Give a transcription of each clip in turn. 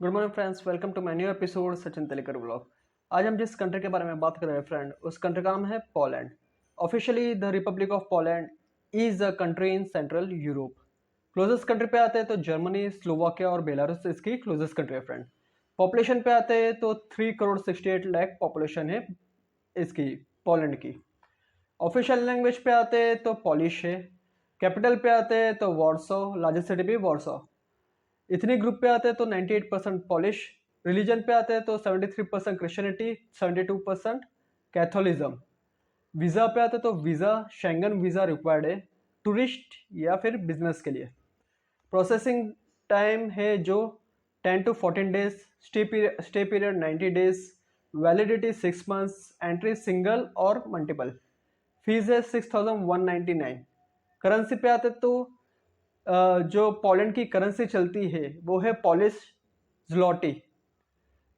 Good morning friends, welcome to my new episode Sachin Telikar blog. आज हम जिस कंट्री के बारे में बात कर रहे हैं फ्रेंड, उस कंट्री का नाम है Poland. Officially the Republic of Poland is a country in central Europe. Closest country पे आते हैं तो जर्मनी, स्लोवाकिया और बेलारूस इसकी क्लोजेस्ट कंट्री है फ्रेंड। पॉपुलेशन पे आते हैं तो 3 करोड़ 68 लाख पॉपुलेशन है इसकी, पोलैंड की। ऑफिशियल लैंग्वेज पे आते हैं तो पॉलिश है। कैपिटल पे आते हैं तो वॉर्सो, लार्जेस्ट सिटी भी वॉर्सो। इतने ग्रुप पे आते हैं तो 98% पॉलिश। रिलीजन पे आते हैं तो 73% क्रिश्चियनिटी, 72% कैथोलिज्म। वीज़ा पे आते हैं तो वीज़ा, शेंगन वीज़ा रिक्वायर्ड है टूरिस्ट या फिर बिजनेस के लिए। प्रोसेसिंग टाइम है जो 10 to 14 days, stay period 90 days, validity 6 months, entry single और मल्टीपल। फीस है 6199। करेंसी पे आते तो जो पोलैंड की करेंसी चलती है वो है पॉलिश ज़्लॉटी।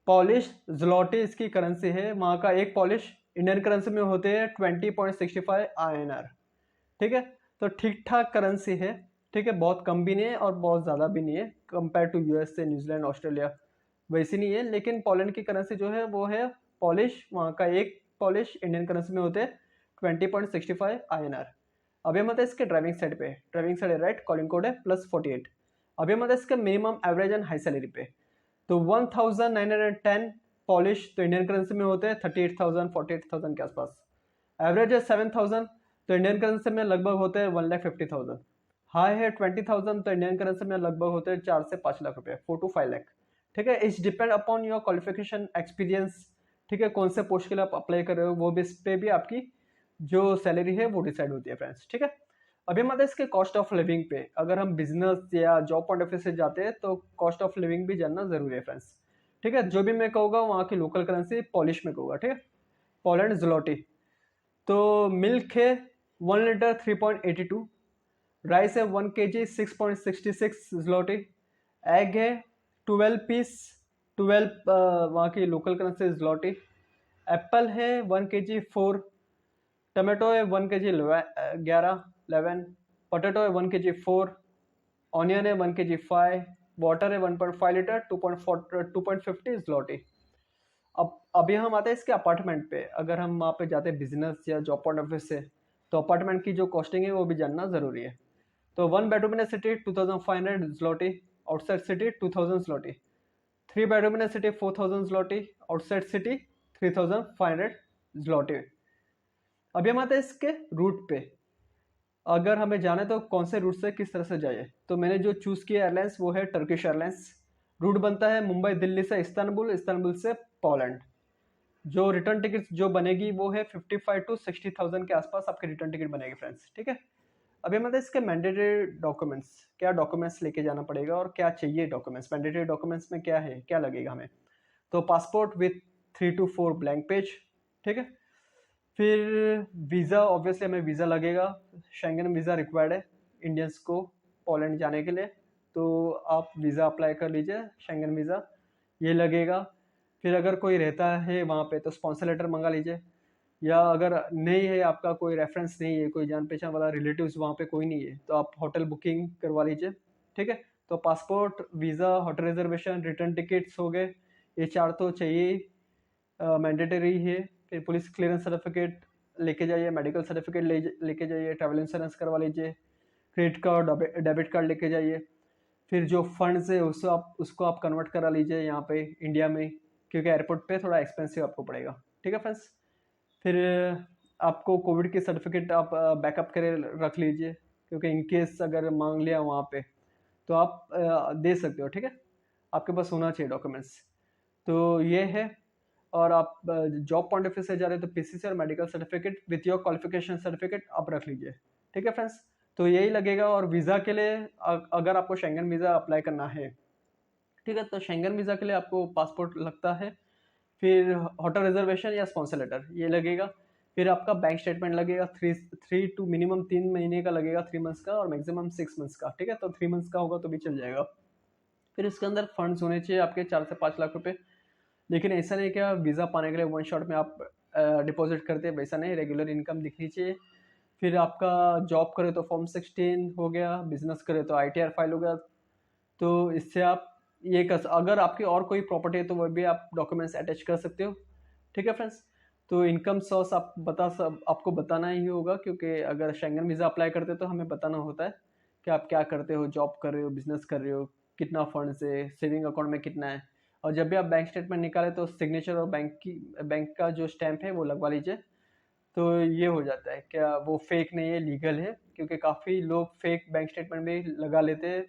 पॉलिश ज़्लॉटी इसकी करेंसी है। वहाँ का एक पॉलिश इंडियन करेंसी में होते हैं 20.65 INR। ठीक है, तो ठीक ठाक करेंसी है। ठीक है, बहुत कम भी नहीं है और बहुत ज़्यादा भी नहीं है। Compare to USA, New Zealand, Australia वैसी नहीं है। लेकिन पोलैंड की करेंसी जो है वो है पॉलिश। वहाँ का एक पॉलिश इंडियन करेंसी में होते हैं 20.65 INR। अभी हम आते हैं इसके ड्राइविंग साइड पे। ड्राइविंग साइड है राइट, कॉलिंग कोड है +48। अभी हम आते हैं इसके minimum, average and high salary पे। तो 1910 पॉलिश तो इंडियन करेंसी में होते हैं 38,000 48,000 के आसपास। एवरेज है 7,000 तो इंडियन करेंसी में लगभग होते हैं 1,50,000। हाई है 20,000 तो इंडियन करेंसी में लगभग होते हैं 4 से 5 लाख रुपए, 4 to 5 लाख। ठीक है, it's depend upon your qualification, experience. ठीक है, कौन से पोस्ट के लिए आप अप्लाई कर रहे हो वो बेस पे भी आपकी जो सैलरी है वो डिसाइड होती है फ्रेंड्स। ठीक है, अभी हम आते हैं इसके कॉस्ट ऑफ लिविंग पे। अगर हम बिजनेस या जॉब पॉइंट ऑफ व्यू से जाते हैं तो कॉस्ट ऑफ लिविंग भी जानना जरूरी है फ्रेंड्स। ठीक है, जो भी मैं कहूँगा वहाँ की लोकल करेंसी पॉलिश में कहूँगा। ठीक है, पोलैंड ज़्लॉटी। तो मिल्क है 1 लीटर 3.82। राइस है 1 kg 6.66 ज़्लॉटी। एग है 12 पीस, 12 वहाँ की लोकल करेंसी ज़्लॉटी। एप्पल है 1 kg 4। टमाटो है 1 kg 11। पोटैटो है 1 kg 4। ऑनियन है 1 kg 5। वाटर है 1.5 लीटर 2.50 ज़्लॉटी। अब अभी हम आते हैं इसके अपार्टमेंट पे। अगर हम वहाँ पे जाते हैं बिजनेस या जॉब पॉइंट ऑफ व्यू से तो अपार्टमेंट की जो कॉस्टिंग है वो भी जानना ज़रूरी है। तो 1 बेडरूम इन city 2500 zloty, outside city 2000 zloty. 3 bedroom इन city 4000 zloty, outside city 3500 zloty. अभी हम आते हैं इसके रूट पे। अगर हमें जाना है तो कौन से रूट से किस तरह से जाइए, तो मैंने जो चूज़ किया एयरलाइंस वो है टर्किश एयरलाइंस। रूट बनता है मुंबई दिल्ली से इस्तांबुल, इस्तांबुल से पोलैंड। जो रिटर्न टिकट जो बनेगी वो है 55 to 60,000 के आसपास आपकी रिटर्न टिकट बनेगी फ्रेंड्स। ठीक है, अभी मतलब इसके मैंडेटरी डॉक्यूमेंट्स, क्या डॉक्यूमेंट्स लेके जाना पड़ेगा और क्या चाहिए डॉक्यूमेंट्स। मैंडेटरी डॉक्यूमेंट्स में क्या है, क्या लगेगा हमें। तो passport with 3 to 4 blank page. ठीक है, फिर वीज़ा, ऑब्वियसली हमें वीज़ा लगेगा। शेंगन वीज़ा रिक्वायर्ड है इंडियंस को पोलैंड जाने के लिए। तो आप वीज़ा अप्लाई कर लीजिए, शेंगन वीज़ा ये लगेगा। फिर अगर कोई रहता है वहाँ पे तो स्पॉन्सर लेटर मंगा लीजिए। या अगर नहीं है, आपका कोई रेफरेंस नहीं है, कोई जान पहचान वाला रिलेटिव्स वहाँ पे कोई नहीं है, तो आप होटल बुकिंग करवा लीजिए। ठीक है, तो passport, visa, hotel reservation, return tickets हो गए, ये 4 तो चाहिए, मैंडेटरी है। फिर पुलिस क्लियरेंस सर्टिफिकेट लेके जाइए, मेडिकल सर्टिफिकेट लेके जाइए, ट्रैवल इंश्योरेंस करवा लीजिए, क्रेडिट कार्ड, डेबिट कार्ड लेके जाइए। फिर जो फंड्स है उसको आप कन्वर्ट करा लीजिए यहाँ पे इंडिया में, क्योंकि एयरपोर्ट पे थोड़ा एक्सपेंसिव आपको पड़ेगा। ठीक है फ्रेंड्स, फिर आपको कोविड की सर्टिफिकेट आप बैकअप करे रख लीजिए, क्योंकि इनकेस अगर मांग लिया वहाँ पे तो आप दे सकते हो। ठीक है, आपके पास होना चाहिए डॉक्यूमेंट्स। तो ये है। और आप जॉब पॉइंट ऑफ व्यू से जा रहे हो तो PCC और medical certificate with your qualification certificate आप रख लीजिए। ठीक है फ्रेंड्स, तो यही लगेगा। और वीज़ा के लिए अगर आपको शेंगन वीज़ा अप्लाई करना है, ठीक है, तो शेंगन वीज़ा के लिए आपको पासपोर्ट लगता है। फिर होटल रिजर्वेशन या स्पॉन्सर लेटर ये लगेगा। फिर आपका बैंक स्टेटमेंट लगेगा, थ्री टू मिनिमम 3 महीने का लगेगा, 3 मंथ्स का, और मैक्सिमम 6 मंथ्स का। ठीक है, तो 3 मंथ्स का होगा तो भी चल जाएगा। फिर इसके अंदर फंड्स होने चाहिए आपके 4 से 5 लाख रुपए। लेकिन ऐसा नहीं क्या वीज़ा पाने के लिए वन शॉट में आप डिपॉजिट करते हैं, वैसा नहीं, रेगुलर इनकम दिखनी चाहिए। फिर आपका जॉब करे तो फॉर्म 16 हो गया, बिजनेस करे तो ITR फाइल हो गया। तो इससे आप ये कर, अगर आपकी और कोई प्रॉपर्टी है तो वो भी आप डॉक्यूमेंट्स अटैच कर सकते हो। ठीक है फ्रेंड्स। तो इनकम सोर्स आपको बताना ही होगा, क्योंकि अगर शेंगन वीज़ा अप्लाई करते हो तो हमें बताना होता है कि आप क्या करते हो, जॉब कर रहे हो, बिजनेस कर रहे हो, कितना फंड्स है, सेविंग अकाउंट में कितना है। और जब भी आप बैंक स्टेटमेंट निकाले तो सिग्नेचर और बैंक का जो स्टैंप है वो लगवा लीजिए। तो ये हो जाता है, क्या वो फेक नहीं है, लीगल है, क्योंकि काफ़ी लोग फेक बैंक स्टेटमेंट में लगा लेते हैं।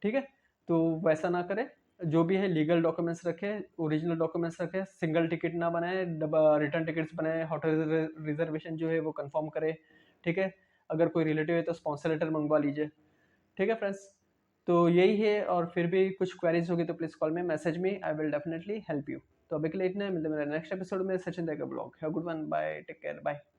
ठीक है। तो वैसा ना करें, जो भी है लीगल डॉक्यूमेंट्स रखें, ओरिजिनल डॉक्यूमेंट्स रखें, सिंगल टिकट ना बनाए, रिटर्न टिकट्स बनाए, होटल रिजर्वेशन जो है वो कंफर्म करें। ठीक है। अगर कोई रिलेटिव है तो स्पॉन्सर लेटर मंगवा लीजिए। ठीक है फ्रेंड्स। तो यही है, और फिर भी कुछ क्वेरीज होगी तो प्लीज कॉल में, मैसेज में, I will definitely help you. तो अभी के लिए इतना है, मिलते हैं मेरे नेक्स्ट एपिसोड में। सचिन देगा blog. Have good one, bye, take care, bye.